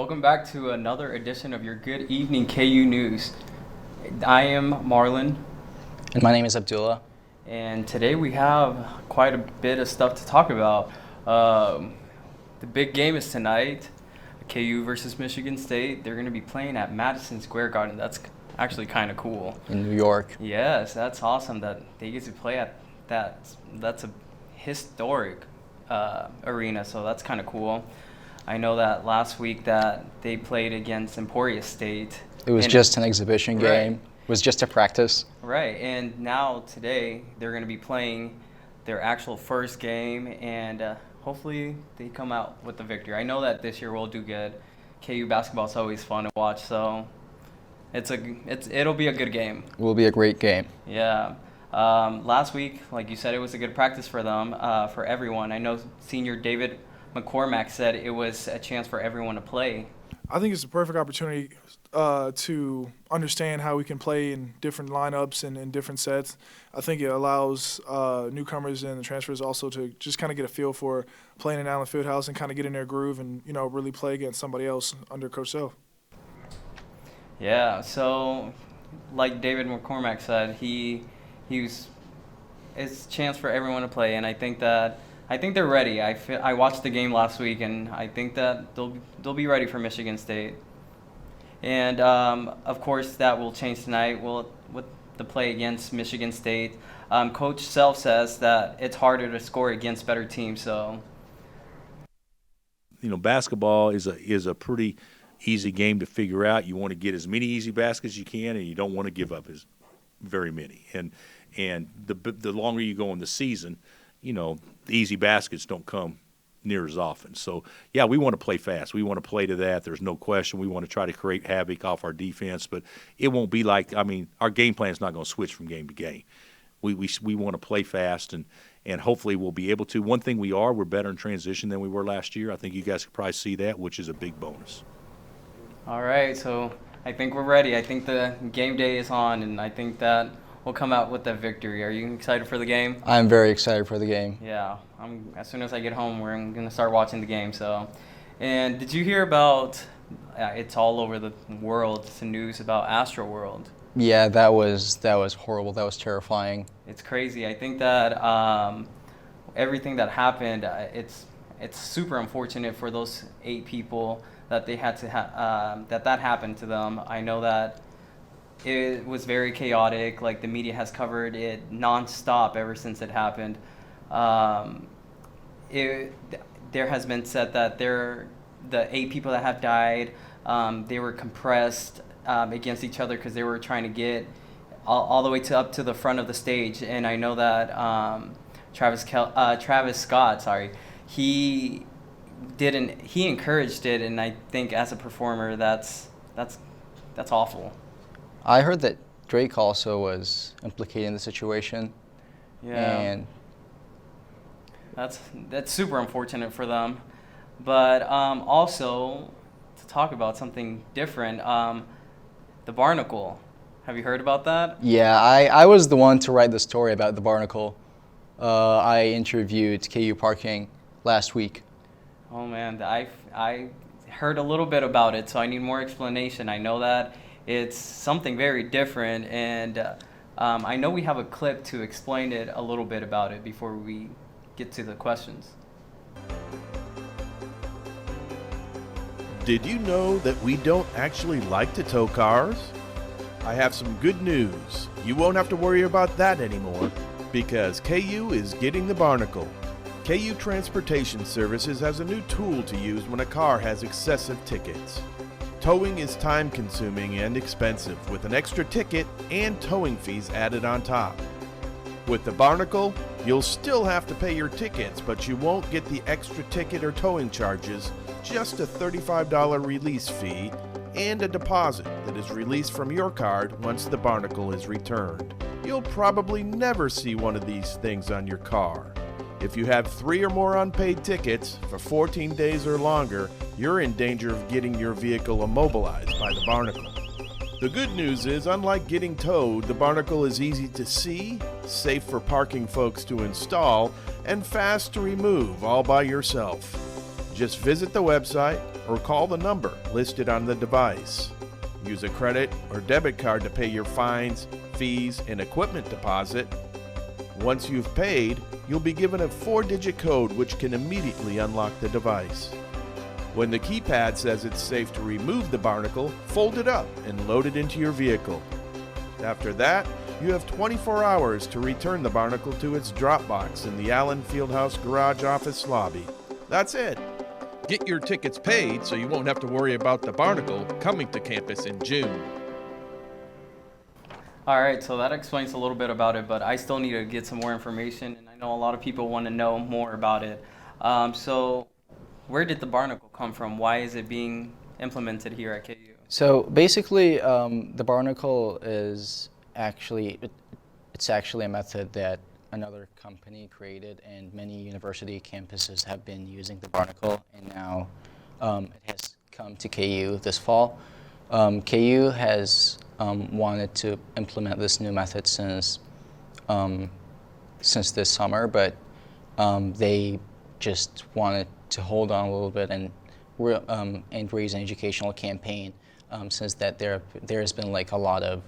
Welcome back to another edition of your Good Evening KU News. I am Marlon, And my name is Abdullah. and today we have quite a bit of stuff to talk about. The big game is tonight, KU versus Michigan State. They're going to be playing at Madison Square Garden. That's actually kind of cool. In New York. Yes, that's awesome that they get to play at that. That's a historic arena, so that's kind of cool. I know that last week that they played against Emporia State. It was just an exhibition game. Right. It was just a practice. Right, and now today they're going to be playing their actual first game, and hopefully they come out with the victory. I know that this year we'll do good. KU basketball is always fun to watch, so it'll be a good game. It will be a great game. Yeah. Last week, like you said, it was a good practice for them, for everyone. I know senior David McCormack said it was a chance for everyone to play. I think it's a perfect opportunity to understand how we can play in different lineups and in different sets. I think it allows newcomers and the transfers also to just kind of get a feel for playing in Allen Fieldhouse and kind of get in their groove and, really play against somebody else under Coach Self. Yeah, so like David McCormack said, it's a chance for everyone to play, and I think they're ready. I watched the game last week, and I think that they'll be ready for Michigan State. And of course, that will change tonight. With the play against Michigan State, Coach Self says that it's harder to score against better teams. So, basketball is a pretty easy game to figure out. You want to get as many easy baskets as you can, and you don't want to give up as very many. And the longer you go in the season, the easy baskets don't come near as often. So, yeah, we want to play fast. We want to play to that. There's no question. We want to try to create havoc off our defense, but it won't be our game plan is not going to switch from game to game. We want to play fast, and hopefully we'll be able to. One thing we're better in transition than we were last year. I think you guys could probably see that, which is a big bonus. all right, so I think we're ready. I think the game day is on, and I think that we'll come out with a victory. Are you excited for the game? I'm very excited for the game. Yeah, as soon as I get home, we're going to start watching the game. So, and did you hear about? It's all over the world. It's the news about Astro World. Yeah, that was horrible. That was terrifying. It's crazy. I think that everything that happened, it's super unfortunate for those 8 people that they had to that happened to them. I know that it was very chaotic. Like, the media has covered it nonstop ever since it happened. There has been said that the 8 people that have died, they were compressed against each other because they were trying to get all the way up to the front of the stage. And I know that Travis Scott, he encouraged it, and I think as a performer, that's awful. I heard that Drake also was implicated in the situation. Yeah. And that's super unfortunate for them. But also, to talk about something different, the Barnacle. Have you heard about that? yeah, I was the one to write the story about the Barnacle. I interviewed KU Parking last week. Oh man, I heard a little bit about it, so I need more explanation. I know that it's something very different, and I know we have a clip to explain it a little bit about it before we get to the questions. Did you know that we don't actually like to tow cars? I have some good news. You won't have to worry about that anymore because KU is getting the Barnacle. KU Transportation Services has a new tool to use when a car has excessive tickets. Towing is time-consuming and expensive with an extra ticket and towing fees added on top. With the Barnacle, you'll still have to pay your tickets, but you won't get the extra ticket or towing charges, just a $35 release fee and a deposit that is released from your card once the Barnacle is returned. You'll probably never see one of these things on your car. If you have 3 or more unpaid tickets for 14 days or longer, you're in danger of getting your vehicle immobilized by the Barnacle. The good news is, unlike getting towed, the Barnacle is easy to see, safe for parking folks to install, and fast to remove all by yourself. Just visit the website, or call the number listed on the device. Use a credit or debit card to pay your fines, fees, and equipment deposit. Once you've paid, you'll be given a 4-digit code which can immediately unlock the device. When the keypad says it's safe to remove the barnacle, fold it up and load it into your vehicle. After that, you have 24 hours to return the barnacle to its drop box in the Allen Fieldhouse Garage office lobby. That's it. Get your tickets paid so you won't have to worry about the barnacle coming to campus in June. All right, so that explains a little bit about it, but I still need to get some more information, and I know a lot of people want to know more about it. So where did the barnacle come from? Why is it being implemented here at KU? So basically, the barnacle is actually, it's actually a method that another company created, and many university campuses have been using the barnacle, and now it has come to KU this fall. KU has wanted to implement this new method since this summer, but they just wanted to hold on a little bit and raise an educational campaign, since that there has been like a lot of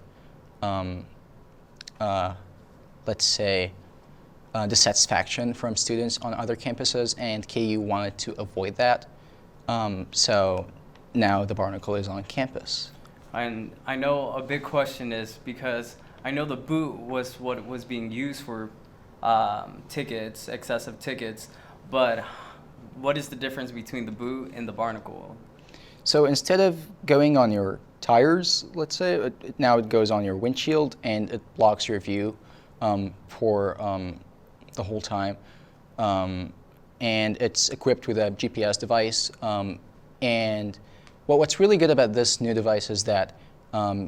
let's say dissatisfaction from students on other campuses, and KU wanted to avoid that. So now the barnacle is on campus. And I know a big question is because I know the boot was what was being used for tickets, excessive tickets, but what is the difference between the boot and the barnacle? So instead of going on your tires, let's say, now it goes on your windshield, and it blocks your view for the whole time. And it's equipped with a GPS device. And what's really good about this new device is that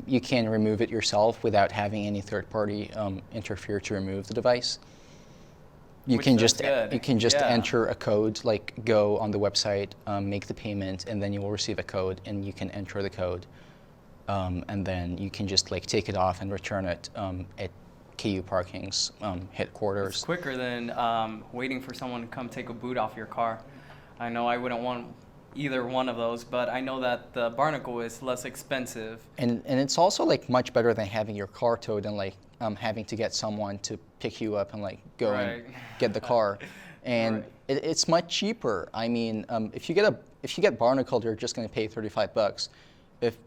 you can remove it yourself without having any third party interfere to remove the device. You can just enter a code, like go on the website, make the payment, and then you will receive a code, and you can enter the code, and then you can just like take it off and return it at KU Parking's headquarters. It's quicker than waiting for someone to come take a boot off your car. I know I wouldn't want either one of those, but I know that the barnacle is less expensive. And it's also like much better than having your car towed and like having to get someone to pick you up and like go and get the car. And it's much cheaper. I mean, if you get barnacled, you're just going to pay $35. If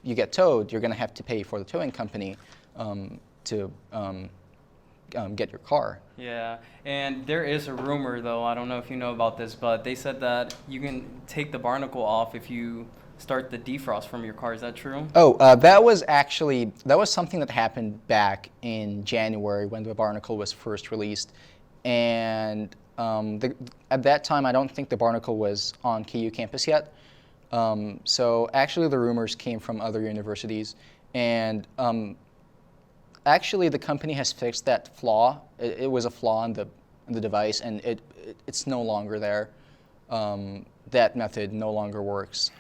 you get towed, you're going to have to pay for the towing company to get your car. Yeah, and there is a rumor though, I don't know if you know about this, but they said that you can take the barnacle off if you start the defrost from your car. Is that true? Oh, that was something that happened back in January when the barnacle was first released. And at that time, I don't think the barnacle was on KU campus yet. So actually the rumors came from other universities, and actually the company has fixed that flaw. It was a flaw in the device, and it's no longer there. That method no longer works.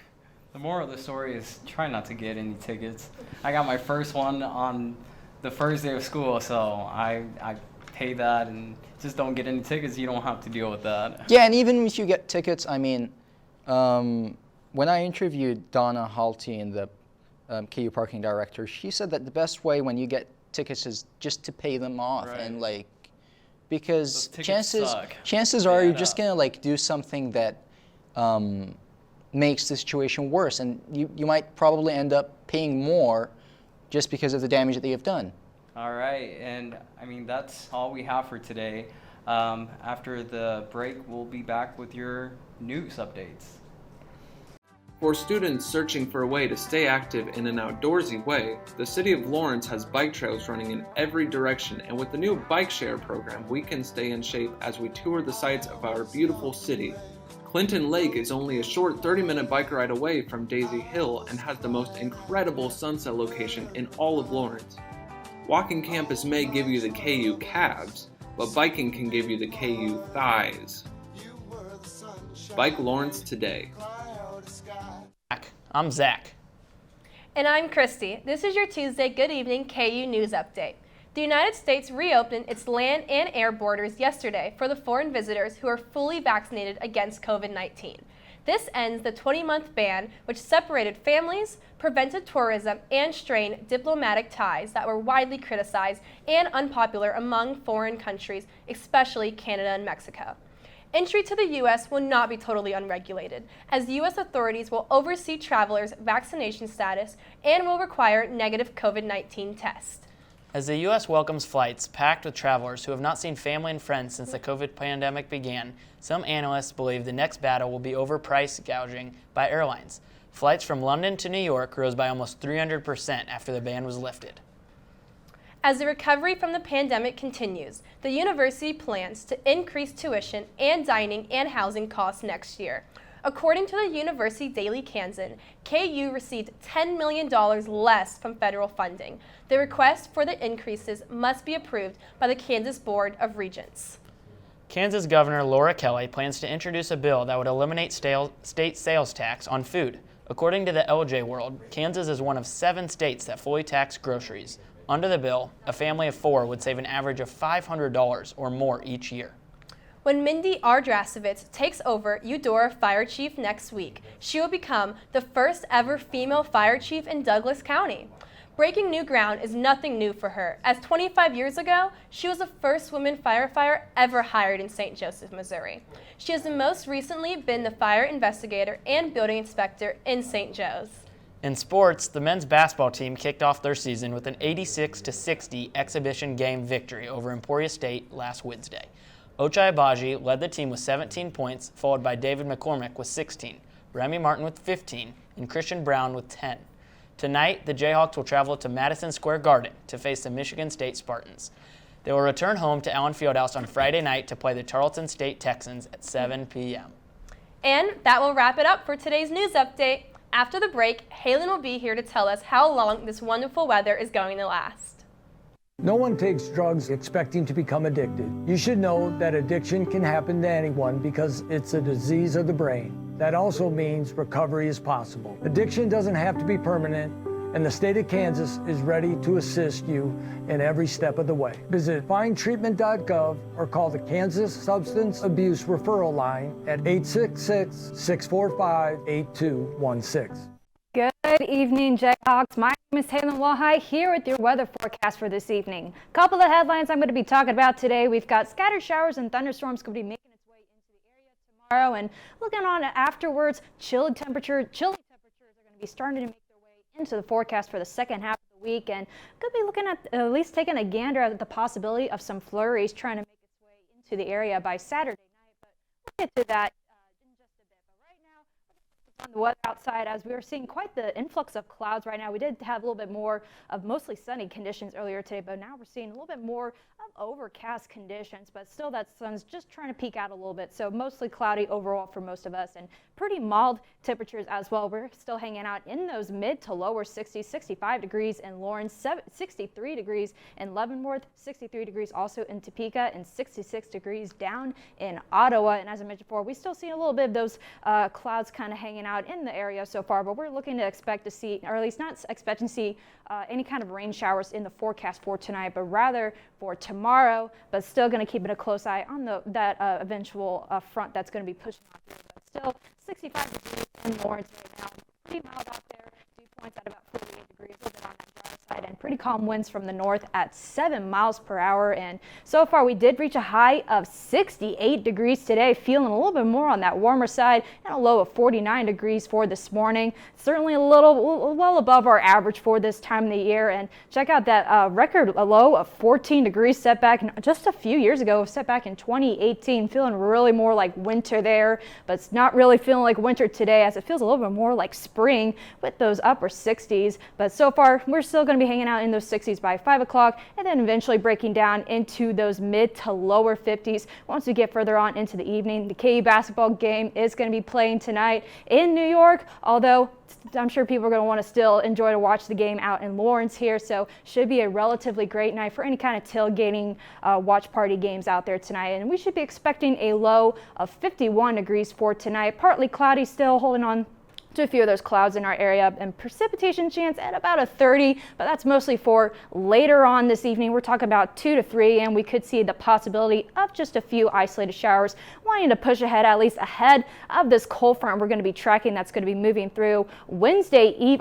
The moral of the story is try not to get any tickets. I got my first one on the first day of school, so I pay that and just don't get any tickets. You don't have to deal with that. Yeah, and even if you get tickets, I mean, when I interviewed Donna Halty, the KU parking director, she said that the best way when you get tickets is just to pay them off, and like, because chances are you're just gonna like do something that makes the situation worse, and you might probably end up paying more just because of the damage that you've done. All right, and I mean that's all we have for today. After the break, we'll be back with your news updates. For students searching for a way to stay active in an outdoorsy way, the City of Lawrence has bike trails running in every direction, and with the new bike share program, we can stay in shape as we tour the sights of our beautiful city. Clinton Lake is only a short 30-minute bike ride away from Daisy Hill and has the most incredible sunset location in all of Lawrence. Walking campus may give you the KU calves, but biking can give you the KU thighs. Bike Lawrence today. I'm Zach. And I'm Christy. This is your Tuesday Good Evening KU News Update. The United States reopened its land and air borders yesterday for the foreign visitors who are fully vaccinated against COVID-19. This ends the 20-month ban, which separated families, prevented tourism, and strained diplomatic ties that were widely criticized and unpopular among foreign countries, especially Canada and Mexico. Entry to the U.S. will not be totally unregulated, as U.S. authorities will oversee travelers' vaccination status and will require negative COVID-19 tests. As the U.S. welcomes flights packed with travelers who have not seen family and friends since the COVID pandemic began, some analysts believe the next battle will be over price gouging by airlines. Flights from London to New York rose by almost 300% after the ban was lifted. As the recovery from the pandemic continues, the university plans to increase tuition and dining and housing costs next year. According to the University Daily Kansan, KU received $10 million less from federal funding. The request for the increases must be approved by the Kansas Board of Regents. Kansas Governor Laura Kelly plans to introduce a bill that would eliminate state sales tax on food. According to the LJ World, Kansas is one of 7 states that fully tax groceries. Under the bill, a family of 4 would save an average of $500 or more each year. When Mindy Ardrasovitz takes over Eudora Fire Chief next week, she will become the first ever female fire chief in Douglas County. Breaking new ground is nothing new for her, as 25 years ago, she was the first woman firefighter ever hired in St. Joseph, Missouri. She has most recently been the fire investigator and building inspector in St. Joe's. In sports, the men's basketball team kicked off their season with an 86-60 exhibition game victory over Emporia State last Wednesday. Ochai Abaji led the team with 17 points, followed by David McCormick with 16, Remy Martin with 15, and Christian Brown with 10. Tonight, the Jayhawks will travel to Madison Square Garden to face the Michigan State Spartans. They will return home to Allen Fieldhouse on Friday night to play the Tarleton State Texans at 7 p.m. And that will wrap it up for today's news update. After the break, Halen will be here to tell us how long this wonderful weather is going to last. No one takes drugs expecting to become addicted. You should know that addiction can happen to anyone because it's a disease of the brain. That also means recovery is possible. Addiction doesn't have to be permanent, and the state of Kansas is ready to assist you in every step of the way. Visit findtreatment.gov or call the Kansas Substance Abuse Referral Line at 866-645-8216. Good evening, Jayhawks. My name is Halen Wahai here with your weather forecast for this evening. Couple of headlines I'm going to be talking about today. We've got scattered showers and thunderstorms going to be making its way into the area tomorrow, and looking on afterwards, chilly temperatures are going to be starting to make their way into the forecast for the second half of the week, and going to be looking at least taking a gander at the possibility of some flurries trying to make its way into the area by Saturday night. But we'll get to that in just a bit. But right now, on the weather outside, as we are seeing quite the influx of clouds right now. We did have a little bit more of mostly sunny conditions earlier today, but now we're seeing a little bit more of overcast conditions, but still that sun's just trying to peek out a little bit. So mostly cloudy overall for most of us, and pretty mild temperatures as well. We're still hanging out in those mid to lower 60s, 65 degrees in Lawrence, 63 degrees in Leavenworth, 63 degrees also in Topeka, and 66 degrees down in Ottawa. And as I mentioned before, we still see a little bit of those clouds kind of hanging out in the area so far, but we're looking to expect to see, or at least not expecting to see any kind of rain showers in the forecast for tonight, but rather for tomorrow, but still going to keep a close eye on that eventual front that's going to be pushing out here. But still 65 degrees in Lawrence right now. Pretty mild out there. Dew points at about 48 degrees, a little bit on that dry side, and pretty calm winds from the north at 7 miles per hour. And so far we did reach a high of 68 degrees today, feeling a little bit more on that warmer side, and a low of 49 degrees for this morning. Certainly a little well above our average for this time of the year. And check out that record low of 14 degrees set back just a few years ago, set back in 2018, feeling really more like winter there, but it's not really feeling like winter today, as it feels a little bit more like spring with those upper 60s. But so far we're still going to be hanging out in those 60s by 5 o'clock, and then eventually breaking down into those mid to lower 50s once we get further on into the evening. The KU basketball game is going to be playing tonight in New York, although I'm sure people are going to want to still enjoy to watch the game out in Lawrence here, so should be a relatively great night for any kind of tailgating watch party games out there tonight. And we should be expecting a low of 51 degrees for tonight. Partly cloudy still, holding on to a few of those clouds in our area, and precipitation chance at about a 30, but that's mostly for later on this evening. We're talking about 2 to 3, and we could see the possibility of just a few isolated showers, wanting to push ahead, at least ahead of this cold front we're going to be tracking that's going to be moving through Wednesday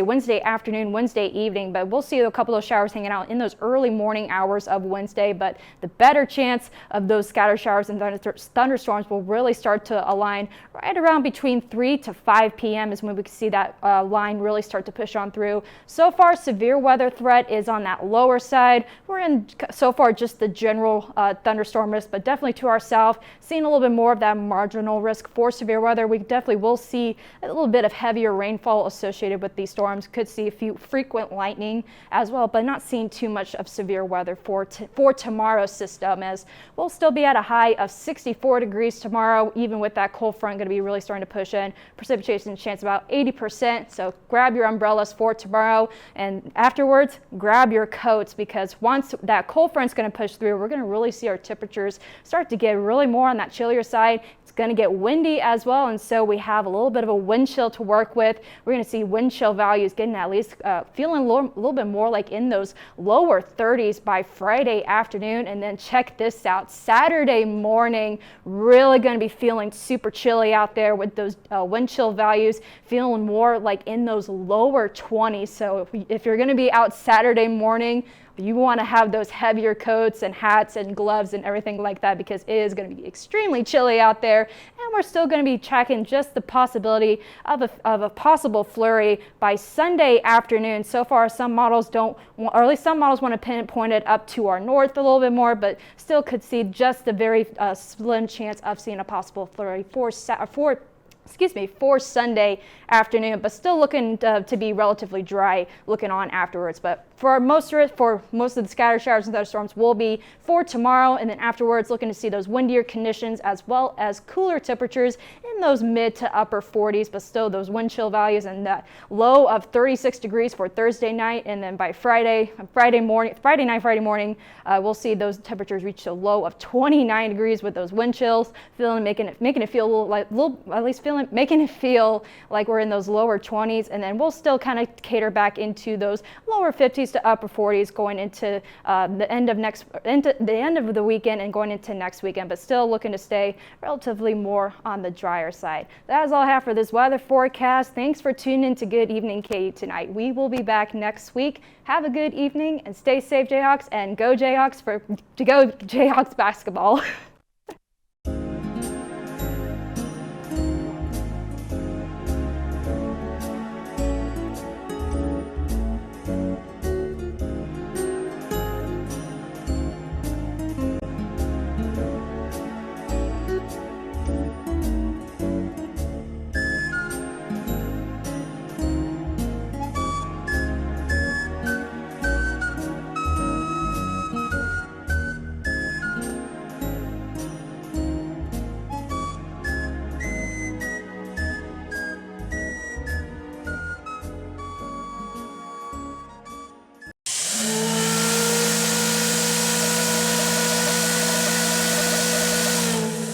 Wednesday afternoon, Wednesday evening, but we'll see a couple of showers hanging out in those early morning hours of Wednesday, but the better chance of those scattered showers and thunderstorms will really start to align right around between 3 to 5 p.m. is when we can see that line really start to push on through. So far, severe weather threat is on that lower side. We're in so far just the general thunderstorm risk, but definitely to our south, seeing a little bit more of that marginal risk for severe weather. We definitely will see a little bit of heavier rainfall associated with these storms. Could see a few frequent lightning as well, but not seeing too much of severe weather for tomorrow's system, as we'll still be at a high of 64 degrees tomorrow, even with that cold front going to be really starting to push in. Precipitation chance about 80%, so grab your umbrellas for tomorrow, and afterwards grab your coats, because once that cold front's going to push through, we're going to really see our temperatures start to get really more on that chillier side. It's going to get windy as well, and so we have a little bit of a wind chill to work with. We're going to see wind chill values getting at least feeling a little bit more like in those lower 30s by Friday afternoon, and then check this out, Saturday morning, really going to be feeling super chilly out there with those wind chill values feeling more like in those lower 20s. So if you're going to be out Saturday morning, you want to have those heavier coats and hats and gloves and everything like that, because it is going to be extremely chilly out there, and we're still going to be tracking just the possibility of a possible flurry by Sunday afternoon. So far, some models don't, or at least some models want to pinpoint it up to our north a little bit more, but still could see just a very slim chance of seeing a possible flurry for Sunday afternoon, but still looking to be relatively dry looking on afterwards. But for most of the scattered showers and thunderstorms will be for tomorrow, and then afterwards looking to see those windier conditions as well as cooler temperatures in those mid to upper 40s, but still those wind chill values and that low of 36 degrees for Thursday night, and then by Friday morning, we'll see those temperatures reach a low of 29 degrees with those wind chills, making it feel making it feel like we're in those lower 20s, and then we'll still kind of cater back into those lower 50s to upper 40s going into the end of the weekend and going into next weekend, but still looking to stay relatively more on the drier side. That is all I have for this weather forecast. Thanks for tuning in to Good Evening KU tonight. We will be back next week. Have a good evening and stay safe, Jayhawks, and go Jayhawks basketball.